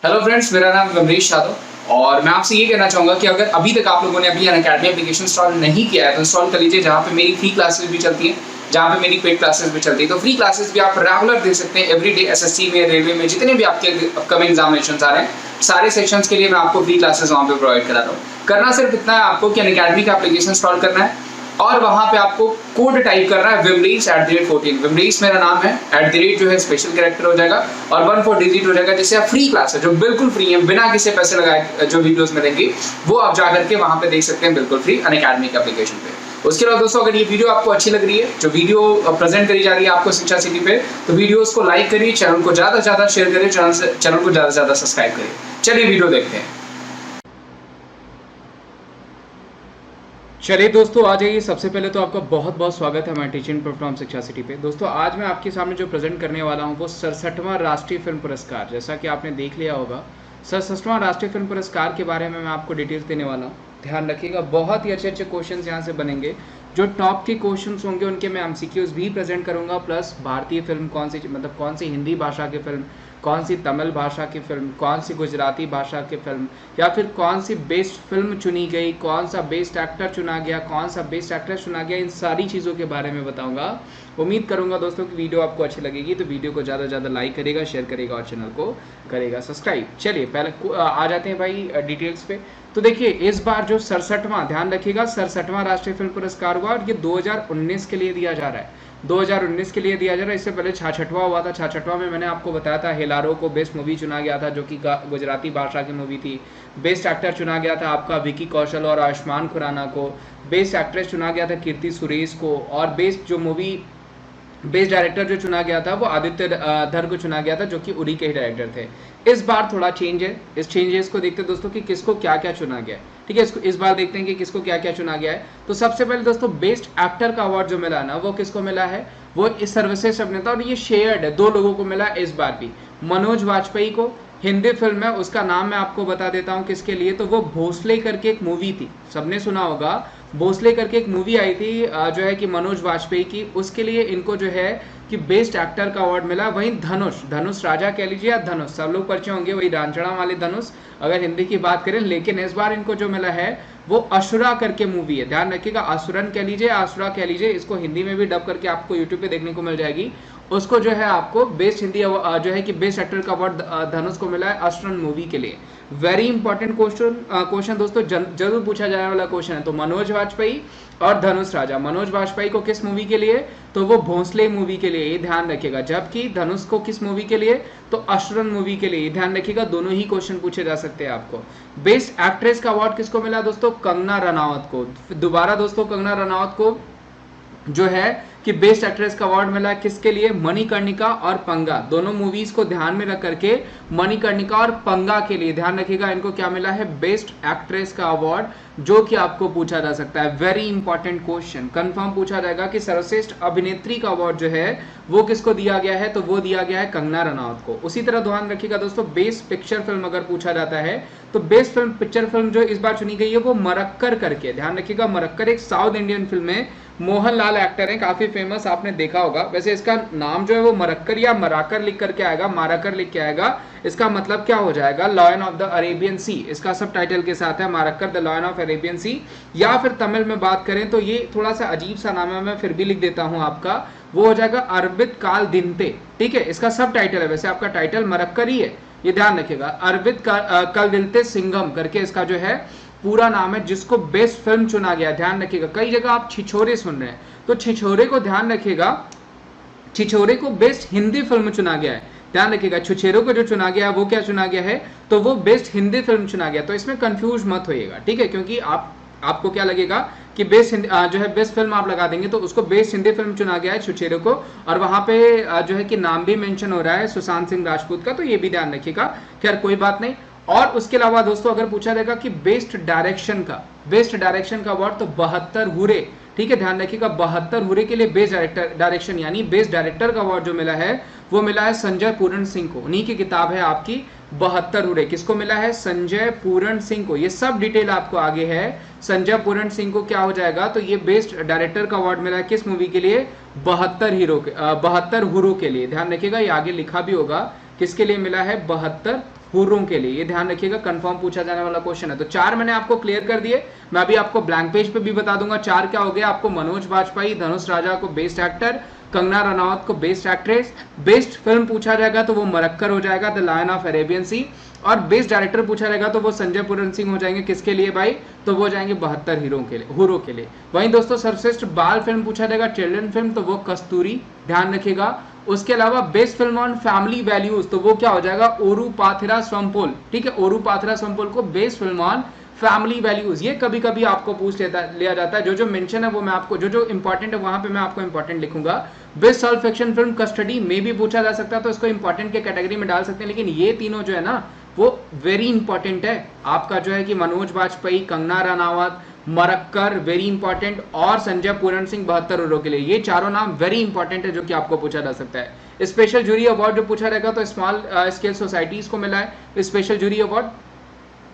Hello friends, मेरा नाम अमरीश यादव और मैं आपसे ये कहना चाहूँगा कि अगर अभी तक आप लोगों ने अभी अनअकैडमी एप्लीकेशन इंस्टॉल नहीं किया है तो इंस्टॉल कर लीजिए, जहाँ पे मेरी फ्री क्लासेस भी चलती हैं, जहाँ पे मेरी पेड क्लासेस भी चलती है। तो फ्री क्लासेस भी आप रेगुलर दे सकते हैं। एवरीडे एसएससी में, रेलवे में जितने भी आपके अपकमिंग एग्जामिनेशन आ रहे हैं, सारे सेक्शंस के लिए मैं आपको फ्री क्लासेस वहाँ पे प्रोवाइड करा रहा हूँ। करना सिर्फ इतना है आपको कि अनअकैडमी का एप्लीकेशन इंस्टॉल करना है और वहां पे आपको कोड टाइप करना है विमरीस@14। विमरीस मेरा नाम है, @ जो है स्पेशल कैरेक्टर हो जाएगा और 14 डिजिट हो जाएगा, जिससे आप फ्री क्लास है जो बिल्कुल फ्री है, बिना किसी पैसे लगाए जो वीडियोस मिलेंगी वो आप जाकर के वहां पे देख सकते हैं बिल्कुल फ्री अनअकैडमी के एप्लीकेशन पे। उसके बाद दोस्तों, अगर ये वीडियो आपको अच्छी लग रही है, जो वीडियो प्रेजेंट करी जा रही है आपको शिक्षा सिटी पे, तो वीडियोस को लाइक करिए, चैनल को ज्यादा से ज्यादा शेयर करिए, चैनल को ज्यादा से ज्यादा सब्सक्राइब करिए। चलिए वीडियो देखते हैं। चलिए दोस्तों, आ जाइए। सबसे पहले तो आपका बहुत बहुत स्वागत है हमारे टीचिंग प्लेटफॉर्म शिक्षा सिटी पे। दोस्तों, आज मैं आपके सामने जो प्रेजेंट करने वाला हूँ वो 67वां राष्ट्रीय फिल्म पुरस्कार, जैसा कि आपने देख लिया होगा, 67वां राष्ट्रीय फिल्म पुरस्कार के बारे में मैं आपको डिटेल्स देने वाला हूँ। ध्यान रखिएगा, बहुत ही अच्छे अच्छे क्वेश्चन यहाँ से बनेंगे। जो टॉप के क्वेश्चन होंगे उनके मैं एमसीक्यूज भी प्रेजेंट करूंगा, प्लस भारतीय फिल्म कौन सी, मतलब कौन सी हिंदी भाषा की फिल्म, कौन सी तमिल भाषा की फिल्म, कौन सी गुजराती भाषा की फिल्म, या फिर कौन सी बेस्ट फिल्म चुनी गई, कौन सा बेस्ट एक्टर चुना गया, कौन सा बेस्ट एक्ट्रेस चुना गया, इन सारी चीज़ों के बारे में बताऊंगा। उम्मीद करूंगा दोस्तों कि वीडियो आपको अच्छी लगेगी, तो वीडियो को ज़्यादा से ज़्यादा लाइक करेगा, शेयर करेगा और चैनल को करेगा सब्सक्राइब। चलिए पहले आ जाते हैं भाई डिटेल्स पे। तो देखिए, इस बार जो 67वां, ध्यान रखिएगा, 67वां राष्ट्रीय फिल्म पुरस्कार हुआ और ये 2019 के लिए दिया जा रहा है। 2019 के लिए दिया जा रहा है। इससे पहले 66वां हुआ था। 66वां में मैंने आपको बताया था हेलारो को बेस्ट मूवी चुना गया था, जो कि गुजराती भाषा की मूवी थी। बेस्ट एक्टर चुना गया था आपका विकी कौशल और आयुष्मान खुराना को। बेस्ट एक्ट्रेस चुना गया था कीर्ति सुरेश को। और बेस्ट डायरेक्टर जो चुना गया था वो आदित्य धर को चुना गया था, जो कि उरी के ही डायरेक्टर थे। इस बार थोड़ा चेंज है। इस चेंजेस को देखते हैं दोस्तों कि किसको क्या क्या चुना गया है। ठीक है, इस बार देखते हैं कि किसको क्या क्या चुना गया है। तो सबसे पहले दोस्तों, बेस्ट एक्टर का अवार्ड जो मिला ना, वो किसको मिला है? वो इस सर्वश्रेष्ठ अभिनेता, और ये शेयर्ड है, 2 लोगों को मिला इस बार भी। मनोज वाजपेयी को, हिंदी फिल्म है, उसका नाम मैं आपको बता देता हूँ किसके लिए। तो वो भोसले करके एक मूवी थी, सबने सुना होगा, भोसले करके एक मूवी आई थी जो है कि मनोज वाजपेयी की, उसके लिए इनको जो है कि बेस्ट एक्टर का अवार्ड मिला। वहीं धनुष राजा कह लीजिए या धनुष, सब लोग परिचय होंगे, वही रांचड़ा वाले धनुष अगर हिंदी की बात करें। लेकिन इस बार इनको जो मिला है वो असुरा करके मूवी है। ध्यान रखिएगा, असुरन कह लीजिए, आसुरा कह लीजिए, इसको हिंदी में भी डब करके आपको यूट्यूब पे देखने को मिल जाएगी। उसको जो है आपको बेस्ट हिंदी जो है कि बेस्ट एक्टर का अवार्ड धनुष को मिला है असुरन मूवी के लिए। वेरी इंपॉर्टेंट क्वेश्चन दोस्तों, जरूर पूछा जाने वाला क्वेश्चन है। तो मनोज वाजपेयी और धनुष राजा, मनोज वाजपेयी को किस मूवी के लिए? तो वो भोसले मूवी के लिए, ये ध्यान रखिएगा। जबकि धनुष को किस मूवी के लिए? तो असुरन मूवी के लिए, ध्यान रखिएगा। दोनों ही क्वेश्चन पूछे जा सकते हैं आपको। बेस्ट एक्ट्रेस का अवार्ड किसको मिला दोस्तों? कंगना रनावत को। दोबारा दोस्तों, कंगना रनावत को जो है कि बेस्ट एक्ट्रेस का अवार्ड मिला किसके लिए? मणिकर्णिका और पंगा, दोनों मूवीज को ध्यान में रख करके मणिकर्णिका और पंगा के लिए ध्यान रखिएगा, इनको क्या मिला है? बेस्ट एक्ट्रेस का अवार्ड, जो कि आपको पूछा जा सकता है। वेरी इंपॉर्टेंट क्वेश्चन, कंफर्म पूछा जाएगा कि सर्वश्रेष्ठ अभिनेत्री का अवार्ड जो है वो किसको दिया गया है? तो वो दिया गया है कंगना रनावत को। उसी तरह ध्यान रखिएगा दोस्तों, बेस्ट पिक्चर फिल्म अगर पूछा जाता है तो बेस्ट फिल्म पिक्चर फिल्म जो इस बार चुनी गई है वो मरक्कर करके, ध्यान रखिएगा, मरक्कर एक साउथ इंडियन फिल्म है। मोहनलाल एक्टर है, काफी फेमस, आपने देखा होगा। वैसे इसका नाम जो है वो मरक्कर या मराकर लिख करके आएगा, माराकर लिख के आएगा। इसका मतलब क्या हो जाएगा? लॉयन ऑफ द अरेबियन सी, इसका सब टाइटल के साथ है, मारक्कर द लॉयन ऑफ अरेबियन सी। या फिर तमिल में बात करें तो ये थोड़ा सा अजीब सा नाम है, मैं फिर भी लिख देता हूं आपका, वो हो जाएगा अरबित काल दिनते। ठीक है, इसका सब टाइटल है, वैसे आपका टाइटल मरक्कर ही है, ये ध्यान रखिएगा। अरबित कल दिनते सिंघम करके इसका जो है पूरा नाम है, जिसको बेस्ट फिल्म चुना गया। ध्यान रखिएगा, कई जगह आप छिछोरे सुन रहे हैं, तो छिछोरे को ध्यान रखिएगा, छिछोरे को बेस्ट हिंदी फिल्म चुना गया है। ध्यान रखिएगा, छुछेरो को जो चुना गया है वो क्या चुना गया है? तो वो बेस्ट हिंदी फिल्म चुना गया। तो इसमें कंफ्यूज मत होइएगा, ठीक है, क्योंकि आपको क्या लगेगा कि बेस्ट जो है बेस्ट फिल्म आप लगा देंगे, तो उसको बेस्ट हिंदी फिल्म चुना गया है छुछेरो को, और वहां पे जो है कि नाम भी मेंशन हो रहा है सुशांत सिंह राजपूत का, तो ये भी ध्यान रखिएगा। खैर कोई बात नहीं। और उसके अलावा दोस्तों, अगर पूछा जाएगा कि बेस्ट डायरेक्शन का अवार्ड, तो 72 हुरे, ठीक है, ध्यान रखिएगा, 72 हुरे के लिए बेस्ट डायरेक्शन यानी बेस्ट डायरेक्टर का अवार्ड जो मिला है वो मिला है संजय पूरण सिंह को। उन्हीं की किताब है आपकी 72 हुरे, किसको मिला है? संजय पूरण सिंह को। ये सब डिटेल आपको आगे है। संजय पूरण सिंह को क्या हो जाएगा? तो ये बेस्ट डायरेक्टर का अवार्ड मिला है किस मूवी के लिए? 72 हुरों के लिए, ध्यान रखिएगा, ये आगे लिखा भी होगा किसके लिए मिला है? 72 हुर्रों के लिए, ये ध्यान रखिएगा, कंफर्म पूछा जाने वाला क्वेश्चन है। तो 4 मैंने आपको क्लियर कर दिए, मैं अभी आपको ब्लैंक पेज पे भी बता दूंगा 4 क्या हो गया आपको। मनोज बाजपेयी, धनुष राजा को बेस्ट एक्टर, कंगना रनौत को बेस्ट एक्ट्रेस, बेस्ट फिल्म पूछा जाएगा तो वो मरक्कर हो जाएगा, द लायन ऑफ अरेबियन सी, और बेस्ट डायरेक्टर पूछा जाएगा तो वो संजय पूरन सिंह हो जाएंगे, किसके लिए भाई, तो वो जाएंगे 72 हीरो के लिए, हुरो के लिए। वहीं दोस्तों सर्वश्रेष्ठ बाल फिल्म पूछा जाएगा, चिल्ड्रन फिल्म, तो वो कस्तूरी, ध्यान रखिएगा। उसके अलावा best film on family values, तो वो क्या हो जाएगा, ओरू पाथिरा स्वंपोल, ठीक है, ओरू पाथिरा स्वंपोल को best film on family values. ये कभी कभी आपको पूछ लिया जाता है, जो मेंशन है वो मैं आपको, जो इंपॉर्टेंट है वहां पे मैं आपको इंपॉर्टेंट लिखूंगा। Best solve fiction film custody में भी पूछा जा सकता है, तो इसको इंपॉर्टेंट के कैटेगरी में डाल सकते हैं, लेकिन ये तीनों जो है ना वो वेरी इंपॉर्टेंट है आपका, जो है कि मनोज बाजपेयी, कंगना रनावत, मरक्कर वेरी इंपॉर्टेंट, और संजय पूरन सिंह 72 हीरो के लिए, ये चारों नाम वेरी इंपॉर्टेंट है जो कि आपको पूछा जा सकता है। स्पेशल जूरी अवार्ड जो पूछा रहेगा तो स्मॉल स्केल सोसाइटीज को मिला है special jury award.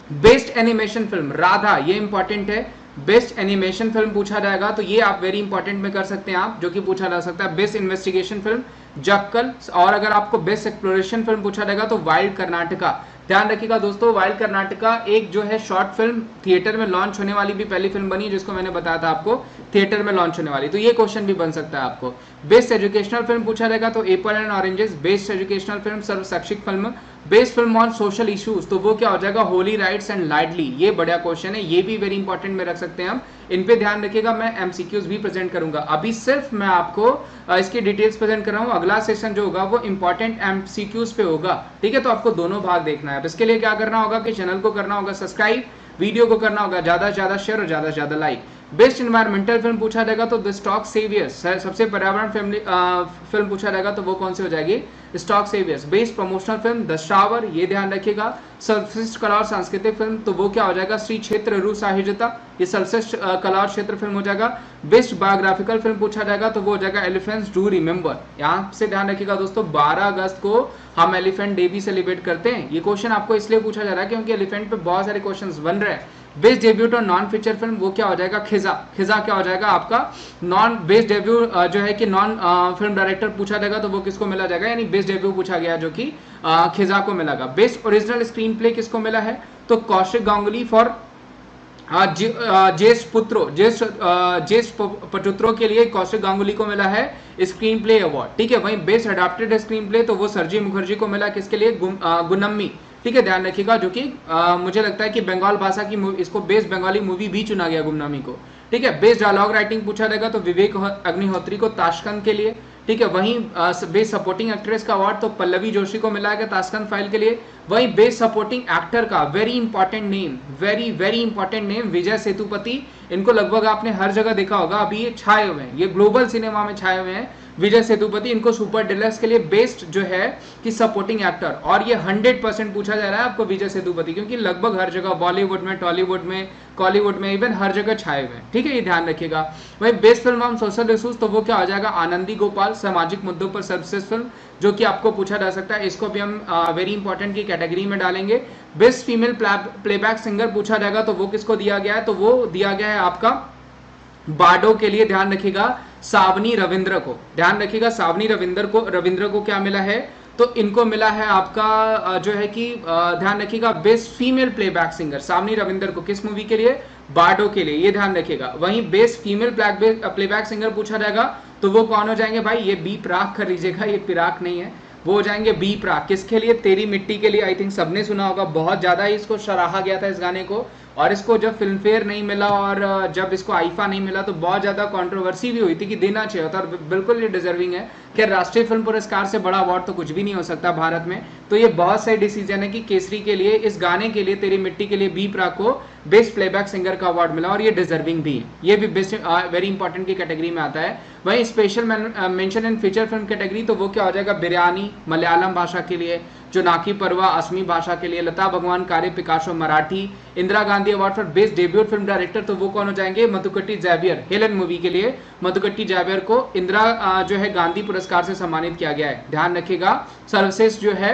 Best animation film Radha, ये इंपॉर्टेंट है, बेस्ट एनिमेशन फिल्म पूछा जाएगा तो ये आप वेरी इंपॉर्टेंट में कर सकते हैं आप, जो कि पूछा जा सकता है। बेस्ट इन्वेस्टिगेशन फिल्म जक्कल, और अगर आपको बेस्ट एक्सप्लोरेशन फिल्म पूछा जाएगा तो वाइल्ड कर्नाटका। ध्यान रखिएगा दोस्तों, वाइल्ड कर्नाटका एक जो है शॉर्ट फिल्म, थिएटर में लॉन्च होने वाली भी पहली फिल्म बनी, जिसको मैंने बताया था आपको थिएटर में लॉन्च होने वाली, तो ये क्वेश्चन भी बन सकता है आपको। बेस्ट एजुकेशनल फिल्म पूछा जाएगा तो apple and oranges, best educational film, सर्वशैक्षिक film. Best film on social issues, तो वो क्या हो जाएगा, होली राइट्स एंड लाइडली, ये बढ़िया क्वेश्चन है, ये भी वेरी इंपॉर्टेंट में रख सकते हैं हम, इन पे ध्यान रखिएगा। मैं एमसीक्यूज भी प्रेजेंट करूंगा, अभी सिर्फ मैं आपको इसकी डिटेल्स प्रेजेंट कर रहा हूं, अगला सेशन जो होगा वो इंपॉर्टेंट एमसीक्यूज पे होगा, ठीक है। तो आपको दोनों भाग देखना है, अब इसके लिए क्या करना होगा कि चैनल को करना होगा सब्सक्राइब, वीडियो को करना होगा ज्यादा से ज्यादा शेयर और ज्यादा से ज्यादा लाइक। बेस्ट एनवायरमेंटल फिल्म पूछा जाएगा तो द स्टॉक सेवियर्स, सबसे पर्यावरण फिल्म पूछा जाएगा तो वो कौन सी हो जाएगी, stock saviours. Best promotional film the shower, ये ध्यान रखिएगा। सर्वश्रेष्ठ कला और सांस्कृतिक फिल्म तो वो क्या हो जाएगा, श्री क्षेत्र रु साहित्यता, ये सर्वश्रेष्ठ कला और क्षेत्र फिल्म हो जाएगा। बेस्ट बायोग्राफिकल फिल्म पूछा जाएगा तो वो हो जाएगा एलिफेंट्स डू रिमेंबर। यहाँ से ध्यान रखिएगा दोस्तों, 12 अगस्त को हम एलिफेंट डे भी सेलिब्रेट करते हैं। ये क्वेश्चन आपको इसलिए पूछा जा रहा है क्योंकि एलिफेंट पे बहुत सारे क्वेश्चन बन रहे हैं। बेस्ट डेब्यूट और नॉन फीचर फिल्म वो क्या हो जाएगा, खिजा। खिजा क्या हो जाएगा आपका, नॉन बेस्ट डेब्यू जो है कि नॉन फिल्म डायरेक्टर पूछा जाएगा तो वो किसको मिला जाएगा, यानी बेस्ट डेब्यू पूछा गया जो कि खिजा को मिलेगा। बेस्ट ओरिजिनल स्क्रीन प्ले किसको मिला है, तो कौशिक गांगुली फॉर ज्येष्ठ पटुत्रों के लिए कौशिक गांगुली को मिला है स्क्रीन प्ले अवार्ड, ठीक है। वहीं बेस्ट अडैप्टेड स्क्रीन प्ले तो वो सरजी मुखर्जी को मिला, किसके लिए, गुनम्मी, ठीक है, ध्यान रखिएगा, जो कि मुझे लगता है कि बंगाल भाषा की इसको बेस्ट बंगाली मूवी भी चुना गया गुमनामी को, ठीक है। बेस्ट डायलॉग राइटिंग पूछा जाएगा तो विवेक अग्निहोत्री को ताशकंद के लिए, ठीक है। वहीं बेस्ट सपोर्टिंग एक्ट्रेस का अवार्ड तो पल्लवी जोशी को मिला है ताशकंद फाइल के लिए। वहीं बेस्ट सपोर्टिंग एक्टर का very important name, very very important name, Vijay Sethupathi. इनको लगभग आपने हर जगह देखा होगा, अभी ये छाए हुए हैं, ये ग्लोबल सिनेमा में छाए हुए हैं विजय सेतुपति। इनको सुपर डिलक्स के लिए बेस्ट जो है कि सपोर्टिंग एक्टर, और ये 100% पूछा जा रहा है आपको विजय सेतुपति, क्योंकि लगभग हर जगह बॉलीवुड में, टॉलीवुड में, कॉलीवुड में, इवन हर जगह छाए हुए हैं, ठीक है, ये ध्यान रखिएगा। वही best film on social issues तो वो क्या हो जाएगा, आनंदी गोपाल, सामाजिक मुद्दों पर सर्वश्रेष्ठ फिल्म, जो कि आपको पूछा जा सकता है, इसको भी हम वेरी इंपॉर्टेंट की कैटेगरी में डालेंगे। बेस्ट फीमेल प्लेबैक सिंगर पूछा जाएगा तो वो किसको दिया गया है, तो वो दिया गया है आपका बाडो के लिए, ध्यान रखिएगा, सावनी रविंद्र को। ध्यान रखिएगा सावनी रविंद्र को क्या मिला है, तो इनको मिला है आपका जो है कि ध्यान रखिएगा बेस्ट फीमेल प्लेबैक सिंगर सावनी रविंद्र को, किस मूवी के लिए, बाडो के लिए, ये ध्यान रखिएगा। वहीं बेस्ट फीमेल प्लेबैक सिंगर पूछा जाएगा तो वो कौन हो जाएंगे भाई, ये बी प्राक कर लीजिएगा, ये पिराक नहीं है, वो हो जाएंगे बी प्राक। किसके लिए, तेरी मिट्टी के लिए। आई थिंक सबने सुना होगा, बहुत ज्यादा ही इसको सराहा गया था इस गाने को, और इसको जब फिल्म फेयर नहीं मिला और जब इसको आईफा नहीं मिला तो बहुत ज्यादा कंट्रोवर्सी भी हुई थी कि देना चाहिए होता, और बिल्कुल ये डिजर्विंग है कि राष्ट्रीय फिल्म पुरस्कार से बड़ा अवार्ड तो कुछ भी नहीं हो सकता भारत में। तो ये बहुत सही डिसीजन है कि केसरी के लिए, इस गाने के लिए, तेरी मिट्टी के लिए बी प्राक को बेस्ट प्लेबैक सिंगर का अवार्ड मिला, और ये डिजर्विंग भी है, ये भी बेस्ट वेरी इंपॉर्टेंट की कैटेगरी में आता है। वहीं special mention in feature film category तो वो क्या हो जाएगा, बिरयानी मलयालम भाषा के लिए, जो नाकी परवा असमी भाषा के लिए, लता भगवान कार्य Picasso Marathi, Indira Gandhi award for best debut film director तो वो कौन हो जाएंगे, मधुकट्टी जैवियर, हेलन मूवी के लिए मधुकट्टी जैवियर को इंदिरा जो है गांधी पुरस्कार से सम्मानित किया गया है, ध्यान रखिएगा। सर्वश्रेष्ठ जो है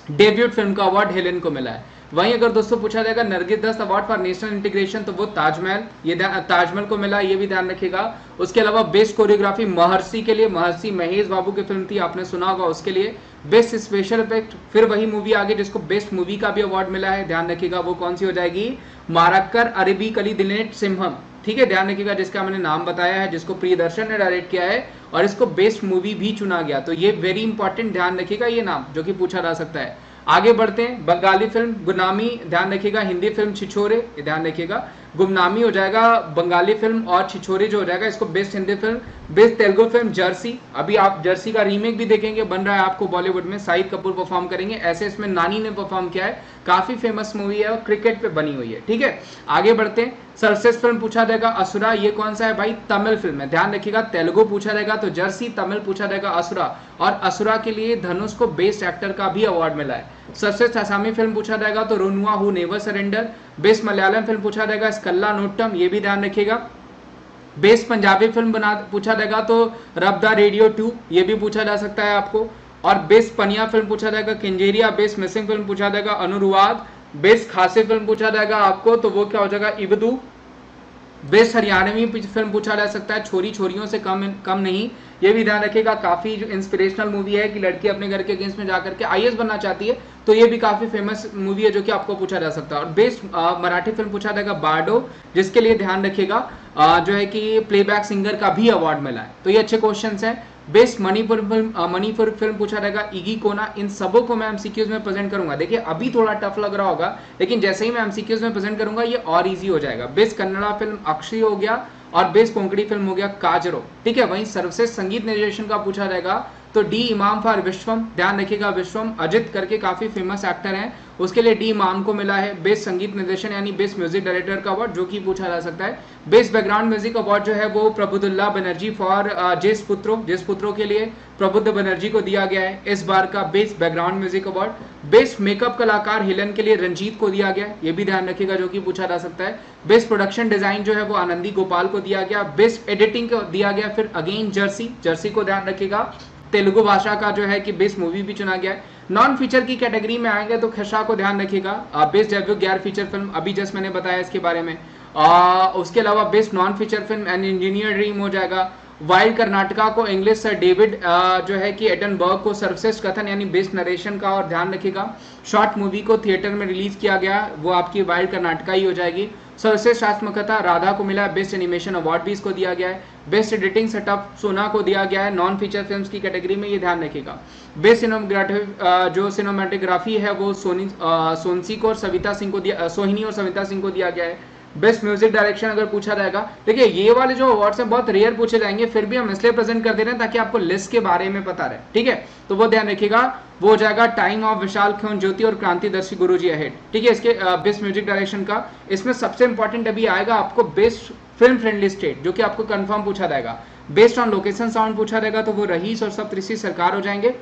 डेब्यूट फिल्म का अवार्ड हेलेन को मिला है। वहीं अगर दोस्तों पूछा जाएगा Nargis Dutt award for national integration, तो वो ताजमहल, ये ताजमहल को मिला, ये भी ध्यान रखिएगा। उसके अलावा बेस्ट कोरियोग्राफी महर्षि के लिए, महर्षि महेश बाबू की फिल्म थी, आपने सुना होगा, उसके लिए। बेस्ट स्पेशल इफेक्ट, फिर वही मूवी आगे जिसको बेस्ट मूवी का भी अवार्ड मिला है, ध्यान रखिएगा वो कौन सी हो जाएगी, मारक्कर अरबिकली दिलेट सिम्हम, ठीक है, ध्यान रखिएगा, जिसका मैंने नाम बताया है, जिसको प्रियदर्शन ने डायरेक्ट किया है और इसको बेस्ट मूवी भी चुना गया। तो ये वेरी इंपॉर्टेंट, ध्यान रखिएगा ये नाम जो कि पूछा जा सकता है। आगे बढ़ते हैं, बंगाली फिल्म गुमनामी, ध्यान रखिएगा, हिंदी फिल्म छिछोरे, ध्यान रखिएगा, गुमनामी हो जाएगा बंगाली फिल्म और छिछोरे जो हो जाएगा इसको best Hindi film. Best Telugu film Jersey, अभी आप जर्सी का रीमेक भी देखेंगे, बन रहा है आपको बॉलीवुड में, शाहिद कपूर परफॉर्म करेंगे, ऐसे इसमें नानी ने परफॉर्म किया है, काफी फेमस मूवी है और क्रिकेट पे बनी हुई है, ठीक है। आगे बढ़ते हैं, सर्वश्रेष्ठ फिल्म पूछा जाएगा असुरा, ये कौन सा है भाई, तमिल फिल्म है, ध्यान रखिएगा, तेलुगु पूछा जाएगा तो जर्सी, तमिल पूछा जाएगा असुरा, और असुरा के लिए धनुष को बेस्ट एक्टर का भी अवार्ड मिला है। सर्वश्रेष्ठ असमी फिल्म पूछा जाएगा तो Ronuwa who never surrender. Best Malayalam film पूछा जाएगा स्कल्ला नोट्टम, ये भी ध्यान रखिएगा। बेस्ट पंजाबी फिल्म पूछा जाएगा तो रब द रेडियो 2, ये भी पूछा जा सकता है आपको। और बेस्ट पनिया फिल्म पूछा जाएगा किंजेरिया। बेस्ट मिसिंग फिल्म पूछा जाएगा अनुरुवाद। बेस्ट खासी फिल्म पूछा जाएगा आपको तो वो क्या हो जाएगा, इबदू। बेस्ट हरियाणवी फिल्म पूछा जा सकता है छोरी छोरियों से कम नहीं, ये भी ध्यान रखिएगा, काफी जो इंस्पिरेशनल मूवी है कि लड़की अपने घर के अगेंस्ट में जाकर के आईएएस बनना चाहती है, तो ये भी काफी फेमस मूवी है जो कि आपको पूछा जा सकता है। और बेस्ट मराठी फिल्म पूछा जाएगा बार्डो, जिसके लिए ध्यान रखिएगा जो है कि प्लेबैक सिंगर का भी अवार्ड मिला है। तो ये अच्छे क्वेश्चंस हैं। बेस्ट मणिपुर फिल्म पूछा जाएगा इगी कोना। इन सबों को मैं एमसीक्यूज में प्रेजेंट करूंगा। देखिए अभी थोड़ा टफ लग रहा होगा, लेकिन जैसे ही मैं एमसीक्यूज में प्रेजेंट करूंगा ये और इजी हो जाएगा। बेस्ट कन्नड़ा फिल्म अक्षय हो गया और बेस्ट कोंकणी फिल्म हो गया काजरो, ठीक है। वहीं सर्वश्रेष्ठ संगीत निर्देशन का पूछा जाएगा तो डी इमाम फॉर विश्वम, ध्यान रखिएगा, विश्वम अजित करके काफी फेमस एक्टर हैं, उसके लिए डी इमाम को मिला है। बेस्ट संगीत निर्देशन यानी बेस्ट म्यूजिक डायरेक्टर का अवार्ड जो कि पूछा जा सकता है। बेस्ट बैकग्राउंड म्यूजिक अवार्ड जो है वो प्रबुद्धुल्लाह बनर्जी फॉर जेस पुत्रों के लिए प्रबुद्ध बनर्जी को दिया गया है इस बार का best background music award. Best makeup कलाकार हिलन के लिए रंजीत को दिया गया, ये भी ध्यान रखिएगा जो कि पूछा जा सकता है। बेस्ट प्रोडक्शन डिजाइन जो है वो आनंदी गोपाल को दिया गया। बेस्ट एडिटिंग को दिया गया फिर अगेन जर्सी को ध्यान रखिएगा। तेलुगु भाषा का जो है कि बेस्ट मूवी भी चुना गया है। नॉन फीचर की कैटेगरी में आएंगे तो खशा को ध्यान रखिएगा, बेस्ट डेब्यू गैर फीचर फिल्म, अभी जस्ट मैंने बताया इसके बारे में। उसके अलावा best non feature film an engineer dream हो जाएगा। वाइल्ड कर्नाटका को इंग्लिश सर डेविड जो है कि एटनबर्ग को सर्वश्रेष्ठ कथन यानी बेस्ट नरेशन का, और ध्यान रखिएगा शॉर्ट मूवी को थिएटर में रिलीज किया गया वो आपकी वाइल्ड कर्नाटका ही हो जाएगी। सर्वश्रेष्ठ आत्मकथा राधा को मिला, बेस्ट एनिमेशन अवार्ड भी इसको दिया गया है। बेस्ट एडिटिंग सेटअप सोना को दिया गया है नॉन फीचर फिल्म्स की कैटेगरी में, ये ध्यान रखिएगा। बेस्ट सिनेमाटोग्राफी है वो सोनसी को और सविता सिंह को दिया, सोहिनी और सविता सिंह को दिया गया है। बेस्ट म्यूजिक डायरेक्शन अगर पूछा जाएगा, देखिए ये वाले जो अवार्ड्स हैं बहुत रेयर पूछे जाएंगे, फिर भी हम इसलिए प्रेजेंट कर दे रहे हैं ताकि आपको लिस्ट के बारे में पता रहे, ठीक है। तो वो ध्यान रखिएगा, वो हो जाएगा टाइम ऑफ विशाल ख्योन ज्योति और क्रांतिदर्शी गुरुजी अहेड, ठीक है। इसके बेस्ट म्यूजिक डायरेक्शन का इसमें सबसे इंपॉर्टेंट अभी आएगा आपको बेस्ट फिल्म फ्रेंडली स्टेट जो कि आपको कंफर्म पूछा जाएगा। बेस्ड ऑन लोकेशन साउंड पूछा जाएगा तो वो रईस और सप्तऋषि सरकार हो जाएंगे।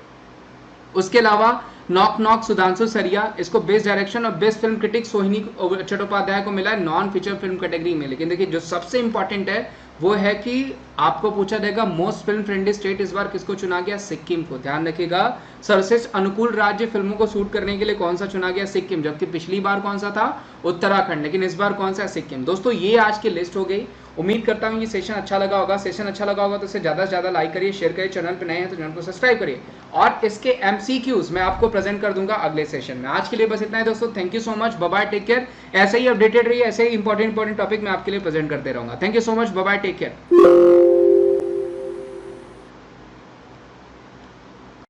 उसके अलावा नॉक नॉक सुधांशु सरिया, इसको बेस्ट डायरेक्शन और बेस्ट फिल्म क्रिटिक सोहिनी चट्टोपाध्याय को मिला है नॉन फीचर फिल्म कैटेगरी में। लेकिन देखिए जो सबसे इंपॉर्टेंट है वो है कि आपको पूछा जाएगा मोस्ट फिल्म फ्रेंडली स्टेट इस बार किसको चुना गया, सिक्किम को, ध्यान रखिएगा। सर्वश्रेष्ठ अनुकूल राज्य फिल्मों को शूट करने के लिए कौन सा चुना गया, सिक्किम, जबकि पिछली बार कौन सा था, उत्तराखंड, लेकिन इस बार कौन सा, सिक्किम। दोस्तों ये आज की लिस्ट हो गई, उम्मीद करता हूँ ये सेशन अच्छा लगा होगा। सेशन अच्छा लगा होगा तो इसे ज़्यादा से ज़्यादा लाइक करिए, शेयर करिए, चैनल पर नए हैं तो चैनल को सब्सक्राइब करिए, और इसके एमसीक्यूज मैं आपको प्रेजेंट कर दूंगा अगले सेशन में। आज के लिए बस इतना है दोस्तों, thank you so much, bye bye, take care. ऐसे ही अपडेटेड रहिए, ऐसे ही इंपॉर्टेंट टॉपिक मैं आपके लिए प्रेजेंट करते रहूंगा। Thank you so much, bye bye, take care.